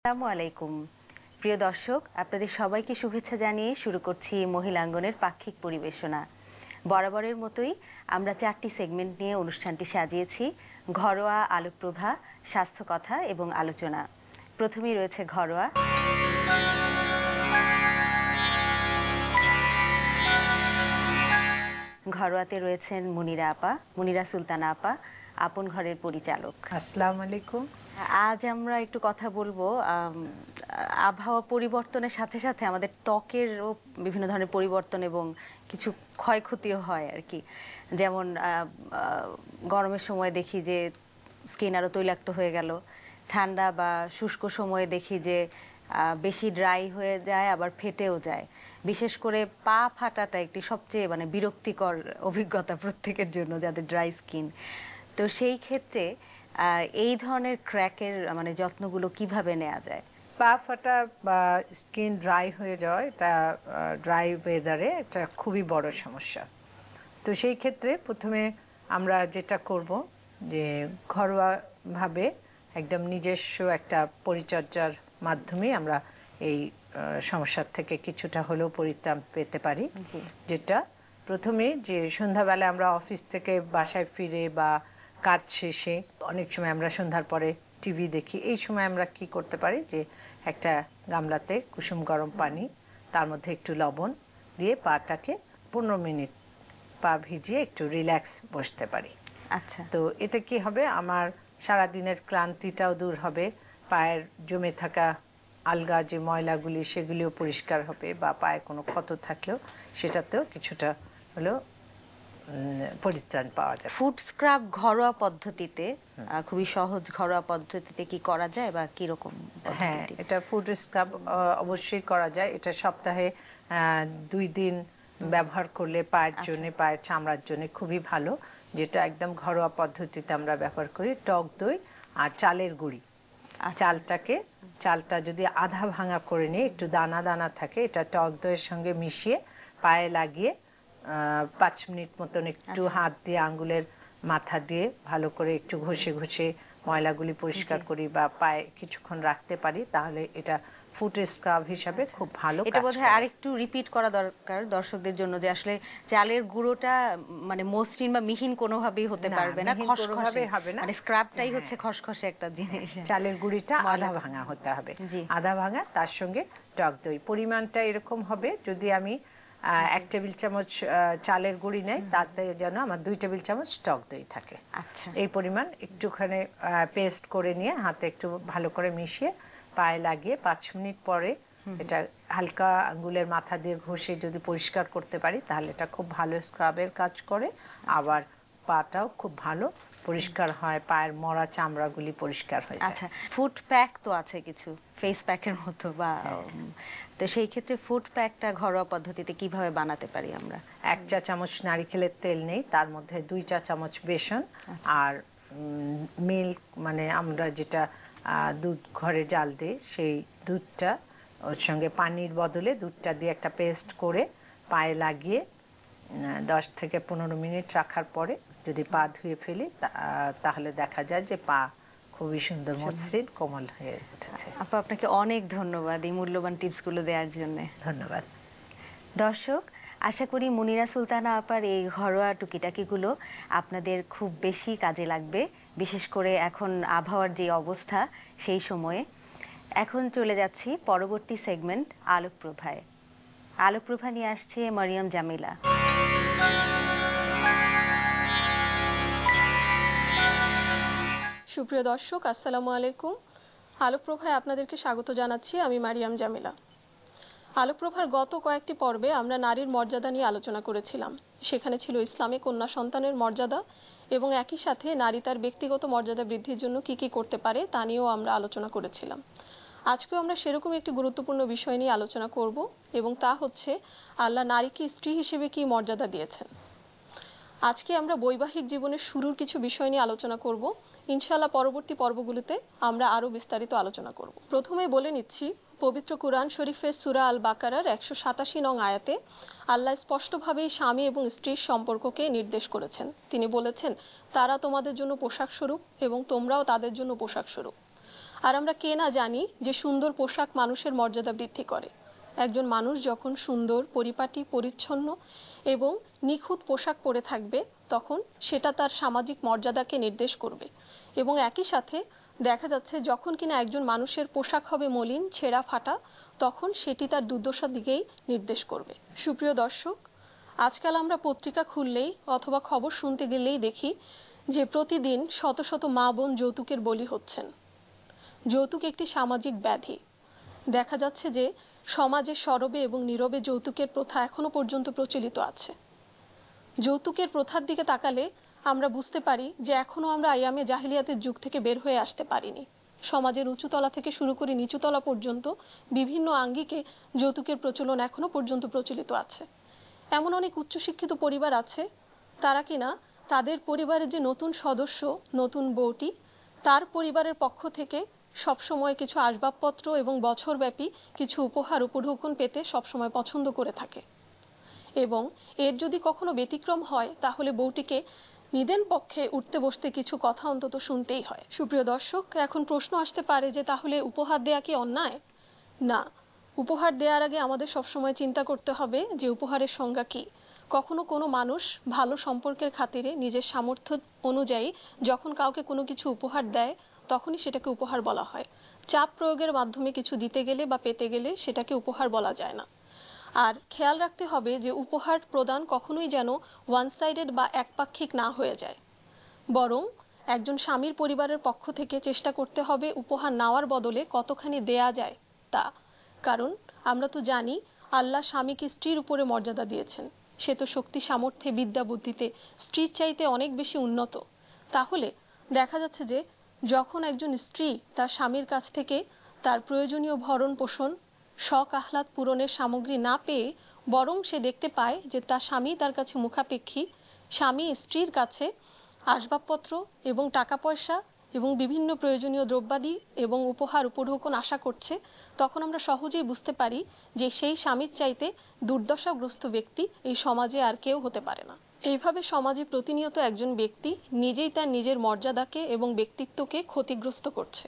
আসসালামু আলাইকুম প্রিয় দর্শক, আপনাদের সবাইকে শুভেচ্ছা জানিয়ে শুরু করছি মহিলাঙ্গনের পাক্ষিক পরিবেশনা। বরাবরের মতোই আমরা 4টি সেগমেন্ট নিয়ে অনুষ্ঠানটি সাজিয়েছি: ঘরোয়া, আলোকপ্রভা, স্বাস্থ্য কথা এবং আলোচনা। প্রথমেই রয়েছে ঘরোয়া। ঘরোয়াতে রয়েছেন মুনিরা সুলতানা আপা, আপন ঘরের পরিচালক। আসসালামু আলাইকুম। আজ আমরা একটু কথা বলবো আবহাওয়া পরিবর্তনের সাথে সাথে আমাদের ত্বকেরও বিভিন্ন ধরনের পরিবর্তন এবং কিছু ক্ষয়ক্ষতিও হয় আর কি। যেমন গরমের সময় দেখি যে স্কিন আরো তৈলাক্ত হয়ে গেল, ঠান্ডা বা শুষ্ক সময়ে দেখি যে বেশি ড্রাই হয়ে যায়, আবার ফেটেও যায়। বিশেষ করে পা ফাটাটা একটি সবচেয়ে বিরক্তিকর অভিজ্ঞতা প্রত্যেকের জন্য যাদের ড্রাই স্কিন। তো সেই ক্ষেত্রে এই ধরনের ক্র্যাকের যত্নগুলো কিভাবে নেওয়া যায়? পা ফাটা বা স্কিন ড্রাই হয়ে যাওয়া, এটা ড্রাই ওয়েদারে এটা খুবই বড় সমস্যা। তো সেই ক্ষেত্রে প্রথমে আমরা যেটা করব যে ঘরোয়া ভাবে একদম নিজস্ব একটা পরিচর্যার মাধ্যমে আমরা এই সমস্যার থেকে কিছুটা হলেও পরিত্রাণ পেতে পারি। যেটা প্রথমে যে সন্ধ্যাবেলা আমরা অফিস থেকে বাসায় ফিরে বা কাজ শেষে অনেক সময় আমরা সন্ধ্যার পরে টিভি দেখি, এই সময় আমরা কি করতে পারি যে একটা গামলাতে কুসুম গরম পানি, তার মধ্যে একটু লবণ দিয়ে পাটাকে 15 মিনিট পা ভিজিয়ে একটু রিল্যাক্স বসতে পারি। আচ্ছা, তো এতে কি হবে, আমার সারাদিনের ক্লান্তিটাও দূর হবে, পায়ের জমে থাকা আলগা যে ময়লাগুলি সেগুলিও পরিষ্কার হবে, বা পায়ে কোনো ক্ষত থাকলেও সেটাতেও কিছুটা হলেও পরিত্রাণ পাওয়া যায়। ফুট স্ক্রাব ঘরোয়া পদ্ধতিতে, খুবই সহজ ঘরোয়া পদ্ধতিতে কি করা যায় বা কি রকম? হ্যাঁ, এটা ফুট স্ক্রাব অবশ্যই করা যায়। এটা সপ্তাহে 2 দিন ব্যবহার করলে পায়ের জন্য, পায়ের চামড়ার জন্য খুবই ভালো। যেটা একদম ঘরোয়া পদ্ধতিতে আমরা ব্যবহার করি টক দই আর চালের গুঁড়ি। চালটা যদি আধা ভাঙা করে নিয়ে একটু দানা দানা থাকে, এটা টক দইয়ের সঙ্গে মিশিয়ে পায়ে লাগিয়ে 5 মিনিট মতন একটু হাত দিয়ে আঙ্গুলের মাথা দিয়ে ভালো করে একটু ঘষে ঘষে ময়লাগুলি পরিষ্কার করি বা পায়ে কিছুক্ষণ রাখতে পারি, তাহলে এটা ফুট স্ক্রাব হিসাবে খুব ভালো কাজ করে। এটা বোধহয় আরেকটু রিপিট করা দরকার দর্শকদের জন্য, যে আসলে চালের গুঁড়োটা মসৃণ বা মিহিন কোনোভাবেই হতে পারবে না, খসখসে হবে না, স্ক্রাবটাই হচ্ছে খসখসে একটা জিনিস। চালের গুঁড়িটা আধা ভাঙা হতে হবে, আধা ভাঙা, তার সঙ্গে টক দই। পরিমাণটা এরকম হবে, যদি আমি 1 টেবিল চামচ চালের গুঁড়ি নেই, তাতে যেন আমার 2 টেবিল চামচ টক দই থাকে। এই পরিমাণ একটুখানি পেস্ট করে নিয়ে হাতে একটু ভালো করে মিশিয়ে পায়ে লাগিয়ে 5 মিনিট পরে এটা হালকা আঙ্গুলের মাথা দিয়ে ঘষে যদি পরিষ্কার করতে পারি, তাহলে এটা খুব ভালো স্ক্রাবের কাজ করে। আবার পাটাও খুব ভালো পরিষ্কার হয়, পায়ের মরা চামড়াগুলি পরিষ্কার হয়ে যায়। আচ্ছা, ফুট প্যাক তো আছে কিছু ফেস প্যাকের মতো, বা তো সেই ক্ষেত্রে ফুট প্যাকটা ঘরোয়া পদ্ধতিতে কিভাবে বানাতে পারি আমরা? 1 চা চামচ নারিকেলের তেল নেই, তার মধ্যে 2 চা চামচ বেসন আর মিল্ক, আমরা যেটা দুধ ঘরে জাল দিই সেই দুধটা, ওর সঙ্গে পানির বদলে দুধটা দিয়ে একটা পেস্ট করে পায়ে লাগিয়ে 10 থেকে 15 মিনিট রাখার পরে যদি পা ধুয়ে ফেলি, তাহলে দেখা যায় যে পা খুবই সুন্দর মসৃণ কোমল হয়ে উঠেছে। আপা, আপনাকে অনেক ধন্যবাদ এই মূল্যবান টিপসগুলো দেওয়ার জন্য। ধন্যবাদ। দর্শক, আশা করি মুনিরা সুলতানা আপার এই ঘরোয়া টুকিটাকিগুলো আপনাদের খুব বেশি কাজে লাগবে, বিশেষ করে এখন আবহাওয়ার যে অবস্থা সেই সময়ে। এখন চলে যাচ্ছি পরবর্তী সেগমেন্ট আলোকপ্রভায়। আলোকপ্রভা নিয়ে আসছে মরিয়ম জামিলা। সুপ্রিয় দর্শক, আসসালামু আলাইকুম। আলোকপ্রভায় আপনাদেরকে স্বাগত জানাচ্ছি, আমি মারিয়াম জামিলা। আলোকপ্রভার গত কয়েকটি পর্বে আমরা নারীর মর্যাদা নিয়ে আলোচনা করেছিলাম। সেখানে ছিল ইসলামে কন্যা সন্তানের মর্যাদা, এবং একই সাথে নারী তার ব্যক্তিগত মর্যাদা বৃদ্ধির জন্য কি কি করতে পারে তা নিয়েও আমরা আলোচনা করেছিলাম। আজকেও আমরা সেরকম একটি গুরুত্বপূর্ণ বিষয় নিয়ে আলোচনা করব, এবং তা হচ্ছে আল্লাহ নারীকে স্ত্রী হিসেবে কি মর্যাদা দিয়েছেন। আজকে আমরা বৈবাহিক জীবনের শুরুর কিছু বিষয় নিয়ে আলোচনা করব। ইনশাআল্লাহ পরবর্তী পর্বগুলোতে আমরা আরো বিস্তারিত আলোচনা করব। প্রথমেই বলে নিচ্ছি, পবিত্র কুরআন শরীফের সূরা আল বাকারার 187 নং আয়াতে আল্লাহ স্পষ্টভাবেই স্বামী এবং স্ত্রীর সম্পর্ককে নির্দেশ করেছেন। তিনি বলেছেন, তারা তোমাদের জন্য পোশাক স্বরূপ এবং তোমরাও তাদের জন্য পোশাক স্বরূপ। আর আমরা কে না জানি যে সুন্দর পোশাক মানুষের মর্যাদা বৃদ্ধি করে। একজন মানুষ যখন সুন্দর, পরিপাটি, পরিচ্ছন্ন এবং নিখুঁত পোশাক পরে থাকবে তখন সেটা তার সামাজিক মর্যাদাকে নির্দেশ করবে। এবং একই সাথে দেখা যাচ্ছে যখন কিনা একজন মানুষের পোশাক হবে মলিন, ছেঁড়া, ফাটা, তখন সেটি তার দুর্দশার দিকেই নির্দেশ করবে। সুপ্রিয় দর্শক, আজকাল আমরা পত্রিকা খুললেই অথবা খবর শুনতে গেলেই দেখি যে প্রতিদিন শত শত মা বোন যৌতুকের বলি হচ্ছেন। যৌতুক একটি সামাজিক ব্যাধি। দেখা যাচ্ছে যে সমাজে সরবে এবং নীরবে যৌতুকের প্রথা এখনো পর্যন্ত প্রচলিত আছে। যৌতুকের প্রথার দিকে তাকালে আমরা বুঝতে পারি যে এখনো আমরা আইয়ামে জাহিলিয়াতের যুগ থেকে বের হয়ে আসতে পারিনি। সমাজের উঁচুতলা থেকে শুরু করে নিচুতলা পর্যন্ত বিভিন্ন আঙ্গিকে যৌতুকের প্রচলন এখনো পর্যন্ত প্রচলিত আছে। এমন অনেক উচ্চশিক্ষিত পরিবার আছে তারা কিনা তাদের পরিবারের যে নতুন সদস্য, নতুন বউটি, তার পরিবারের পক্ষ থেকে সবসময় কিছু আসবাবপত্র এবং বছরব্যাপী কিছু উপহার উপঢৌকন পেতে সবসময় পছন্দ করে থাকে। এবং এর যদি কখনো ব্যতিক্রম হয় তাহলে বউটিকে নিদেন পক্ষে উঠতে বসতে কিছু কথা অন্তত শুনতেই হয়। সুপ্রিয় দর্শক, এখন প্রশ্ন আসতে পারে যে তাহলে উপহার দেয়া কি অন্যায়? না, উপহার দেওয়ার আগে আমাদের সবসময় চিন্তা করতে হবে যে উপহারের সংজ্ঞা কি। কখনো কোনো মানুষ ভালো সম্পর্কের খাতিরে নিজের সামর্থ্য অনুযায়ী যখন কাউকে কোনো কিছু উপহার দেয় তখনই সেটাকে উপহার বলা হয়। চাপ প্রয়োগের মাধ্যমে কিছু দিতে গেলে বা পেতে গেলে সেটাকে উপহার বলা যায় না। আর খেয়াল রাখতে হবে যে উপহার প্রদান কখনোই যেন ওয়ান সাইডেড বা একপাক্ষিক না হয়ে যায়, বরং একজন স্বামীর পরিবারের পক্ষ থেকে চেষ্টা করতে হবে উপহার নেওয়ার বদলে কতখানি দেয়া যায় তা। কারণ আমরা তো জানি আল্লাহ স্বামীকে স্ত্রীর উপরে মর্যাদা দিয়েছেন। সে তো শক্তি, সামর্থ্যে, বিদ্যা, বুদ্ধিতে স্ত্রীর চাইতে অনেক বেশি উন্নত। তাহলে দেখা যাচ্ছে যে যখন একজন স্ত্রী তার স্বামীর কাছ থেকে তার প্রয়োজনীয় ভরণ পোষণ, শখ আহ্লাদ পূরণের সামগ্রী না পেয়ে বরং সে দেখতে পায় যে তার স্বামী তার কাছে মুখাপেক্ষী, স্বামী স্ত্রীর কাছে আসবাবপত্র এবং টাকা পয়সা এবং বিভিন্ন প্রয়োজনীয় দ্রব্যাদি এবং উপহার উপঢৌকন আশা করছে, তখন আমরা সহজেই বুঝতে পারি যে সেই স্বামীর চাইতে দুর্দশাগ্রস্ত ব্যক্তি এই সমাজে আর কেউ হতে পারে না। এইভাবে সমাজে প্রতিনিয়ত একজন ব্যক্তি নিজেই তার নিজের মর্যাদাকে এবং ব্যক্তিত্বকে ক্ষতিগ্রস্ত করছে।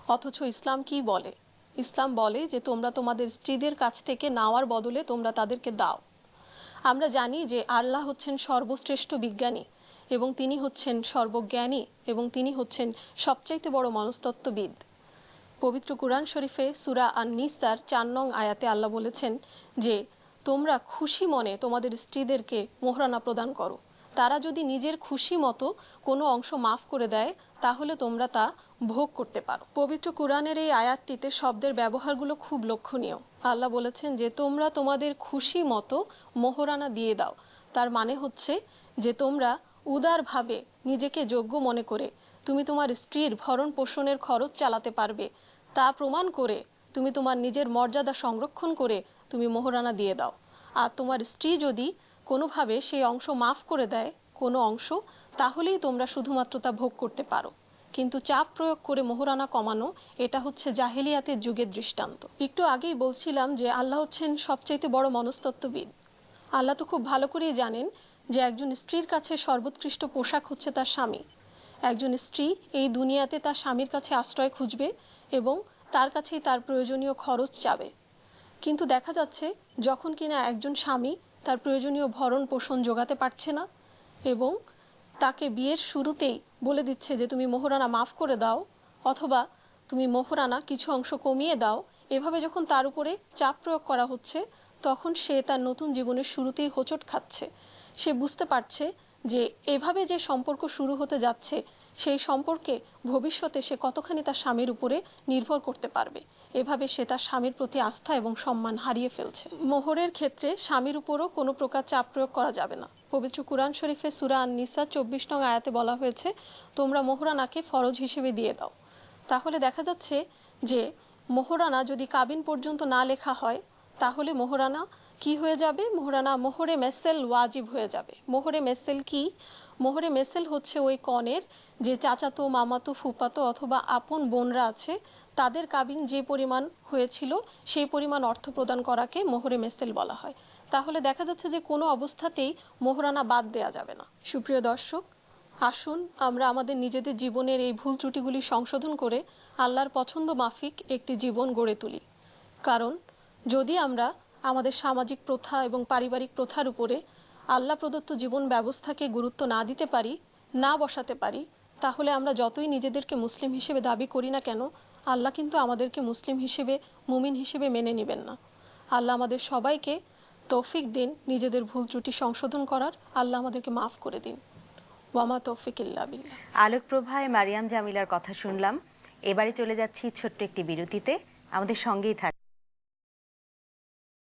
অথচ ইসলাম কি বলে? ইসলাম বলে যে তোমরা তোমাদের স্ত্রীদের কাছ থেকে নেওয়ার বদলে তোমরা তাদেরকে দাও। আমরা জানি যে আল্লাহ হচ্ছেন সর্বশ্রেষ্ঠ বিজ্ঞানী এবং তিনি হচ্ছেন সর্বজ্ঞানী এবং তিনি হচ্ছেন সবচাইতে বড় মনস্তত্ত্ববিদ। পবিত্র কুরআন শরীফে সূরা আন-নিসার 4 নং আয়াতে আল্লাহ বলেছেন যে তোমরা খুশি মনে তোমাদের স্ত্রীদেরকে মোহরানা প্রদান করো। তারা যদি নিজের খুশি মতো কোনো অংশ মাফ করে দেয় তাহলে তোমরা তা ভোগ করতে পারো। পবিত্র কুরআনের এই আয়াতটিতে শব্দের ব্যবহারগুলো খুব লক্ষণীয়। আল্লাহ বলেছেন যে তোমরা তোমাদের খুশি মতো মোহরানা দিয়ে দাও। তার মানে হচ্ছে যে তোমরা উদারভাবে নিজেকে যোগ্য মনে করে তুমি তোমার স্ত্রীর ভরণ পোষণের খরচ চালাতে পারবে তা প্রমাণ করে তুমি তোমার নিজের মর্যাদা সংরক্ষণ করে তুমি মোহরানা দিয়ে দাও। আর তোমার স্ত্রী যদি কোনোভাবে সেই অংশ মাফ করে দেয় কোনো অংশ, তাহলেই তোমরা শুধুমাত্র তা ভোগ করতে পারো। কিন্তু চাপ প্রয়োগ করে মোহরানা কমানো, এটা হচ্ছে জাহেলিয়াতের যুগের দৃষ্টান্ত। একটু আগেই বলছিলাম যে আল্লাহ হচ্ছেন সবচাইতে বড় মনস্তত্ত্ববিদ। আল্লাহ তো খুব ভালো করেই জানেন যে একজন স্ত্রীর কাছে সর্বোৎকৃষ্ট পোশাক হচ্ছে তার স্বামী। একজন স্ত্রী এই দুনিয়াতে তার স্বামীর কাছে আশ্রয় খুঁজবে এবং তার কাছেই তার প্রয়োজনীয় খরচ চাবে। কিন্তু দেখা যাচ্ছে যখন কিনা একজন স্বামী তার প্রয়োজনীয় ভরণ পোষণ জোগাতে পারছে না এবং তাকে বিয়ের শুরুতেই বলে দিচ্ছে যে তুমি মোহরানা মাফ করে দাও অথবা তুমি মোহরানা কিছু অংশ কমিয়ে দাও, এভাবে যখন তার উপরে চাপ প্রয়োগ করা হচ্ছে তখন সে তার নতুন জীবনের শুরুতেই হোঁচট খাচ্ছে। সে বুঝতে পারছে যে এভাবে যে সম্পর্ক শুরু হতে যাচ্ছে সেই সম্পর্কে ভবিষ্যতে সে কতখানি তার স্বামীর উপরে নির্ভর করতে পারবে। এভাবে সে তার স্বামীর প্রতি আস্থা এবং সম্মান হারিয়ে ফেলছে। মোহরের ক্ষেত্রে স্বামীর উপরও কোনো প্রকার চাপ প্রয়োগ করা যাবে না। পবিত্র কুরআন শরীফে সূরা আন-নিসা 24 নং আয়াতে বলা হয়েছে তোমরা মোহরানাকে ফরজ হিসেবে দিয়ে দাও। তাহলে দেখা যাচ্ছে যে মোহরানা যদি কাবিন পর্যন্ত না লেখা হয় তাহলে মোহরানা কি হয়ে যাবে? মোহরানা মোহরে মেসেল ওয়াজিব হয়ে যাবে। মোহরে মেসেল কি? মোহরে মেসেল হচ্ছে ওই কনের যে চাচাতো, মামাতো, ফুফাতো অথবা আপন বোনরা আছে তাদের কাবিন যে পরিমাণ হয়েছিল সেই পরিমাণ অর্থ প্রদান করাকে মোহরে মেসেল বলা হয়। তাহলে দেখা যাচ্ছে যে কোনো অবস্থাতেই মোহরানা বাদ দেয়া যাবে না। সুপ্রিয় দর্শক, আসুন আমরা আমাদের নিজেদের জীবনের এই ভুল ত্রুটিগুলি সংশোধন করে আল্লাহর পছন্দ মাফিক একটি জীবন গড়ে তুলি। কারণ যদি আমরা আমাদের সামাজিক প্রথা এবং পারিবারিক প্রথার উপরে আল্লাহ প্রদত্ত জীবন ব্যবস্থাকে গুরুত্ব না দিতে পারি, না বসাতে পারি, তাহলে আমরা যতই নিজেদেরকে মুসলিম হিসেবে দাবি করি না কেন, আল্লাহ কিন্তু আমাদেরকে মুসলিম হিসেবে, মুমিন হিসেবে মেনে নেবেন না। আল্লাহ আমাদের সবাইকে তৌফিক দিন নিজেদের ভুল ত্রুটি সংশোধন করার। আল্লাহ আমাদেরকে মাফ করে দিন। ওয়ামা তৌফিক ইল্লা বিল্লাহ। আলোকপ্রভায় মারিয়াম জামিলার কথা শুনলাম। এবারে চলে যাচ্ছি ছোট্ট একটি বিরতিতে, আমাদের সঙ্গেই থাকুন।